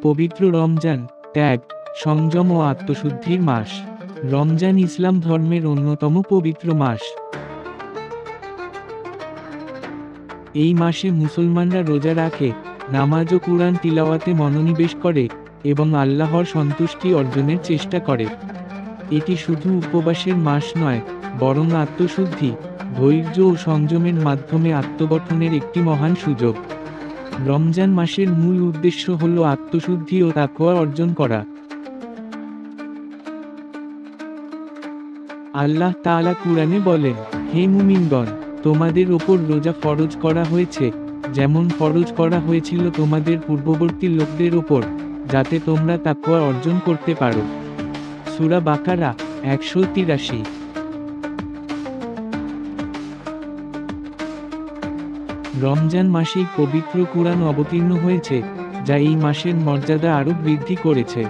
পবিত্র রমজান ত্যাগ, সংযম ও আত্মশুদ্ধির মাস। রমজান ইসলাম ধর্মের অন্যতম পবিত্র মাস। এই মাসে মুসলমানরা রোজা রাখে, নামাজ ও কুরআন তিলাওয়াতে মনোনিবেশ করে এবং আল্লাহর সন্তুষ্টি অর্জনের চেষ্টা করে। এটি শুধু উপবাসের মাস নয়, বরং আত্মশুদ্ধি, ধৈর্য ও সংযমের মাধ্যমে আত্মগঠনের একটি মহান সুযোগ। রমজান মাসের মূল উদ্দেশ্য হল আত্মশুদ্ধি ও তাকওয়া অর্জন করা। আল্লাহ তাআলা কুরআনে বলেন, হে মুমিনগণ, তোমাদের ওপর রোজা ফরজ করা হয়েছে, যেমন ফরজ করা হয়েছিল তোমাদের পূর্ববর্তী লোকদের ওপর, যাতে তোমরা তাকওয়া অর্জন করতে পারো। সূরা বাকারা 183। রমজান মাসেই পবিত্র কুরআন অবতীর্ণ হয়েছে, যা এই মাসের মর্যাদা আরও বৃদ্ধি করেছে।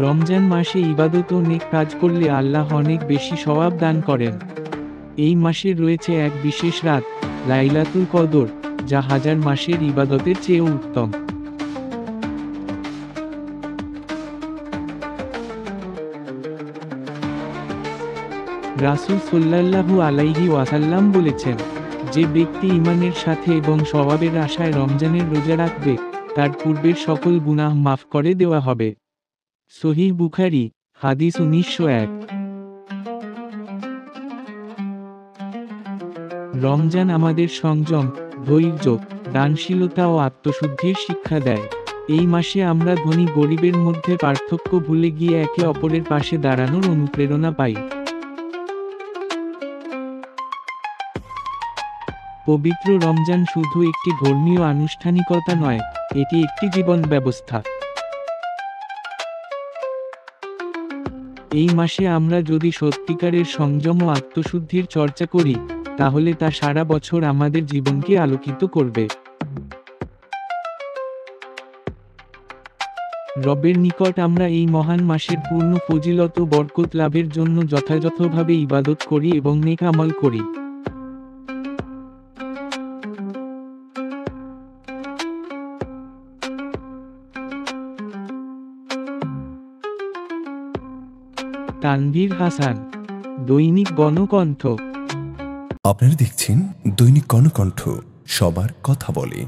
রমজান মাসে ইবাদত ও নেক কাজ করলে আল্লাহ অনেক বেশি সওয়াব দান করেন। এই মাসে রয়েছে এক বিশেষ রাত, লাইলাতুল কদর, যা হাজার মাসের ইবাদতের চেয়েও উত্তম। রাসূল সাল্লাল্লাহু আলাইহি ওয়াসাল্লাম বলেছেন, যে ব্যক্তি ঈমানের সাথে এবং সওয়াবের আশায় রমজানের রোজা রাখবে, তার পূর্বের সকল গুনাহ মাফ করে দেওয়া হবে। সহিহ বুখারী, হাদিস 1901। রমজান আমাদের সংযম, ধৈর্য, দানশীলতা ও আত্মশুদ্ধির শিক্ষা দেয়। এই মাসে আমরা ধনী গরিবের মধ্যে পার্থক্য ভুলে গিয়ে একে অপরের পাশে দাঁড়ানোর অনুপ্রেরণা পাই। পবিত্র রমজান শুধু একটি ধর্মীয় আনুষ্ঠানিকতা নয়, এটি একটি জীবন ব্যবস্থা। এই মাসে আমরা যদি সত্যিকারের সংযম ও আত্মশুদ্ধির চর্চা করি, তাহলে তা সারা বছর আমাদের জীবনকে আলোকিত করবে। রবের নিকট আমরা এই মহান মাসের পূর্ণ ফজিলত ও বরকত লাভের জন্য যথাযথভাবে ইবাদত করি এবং নেক আমল করি। তানভীর হাসান, দৈনিক গণকণ্ঠ। আপনারা দেখছেন দৈনিক গণকণ্ঠ, সবার কথা বলে।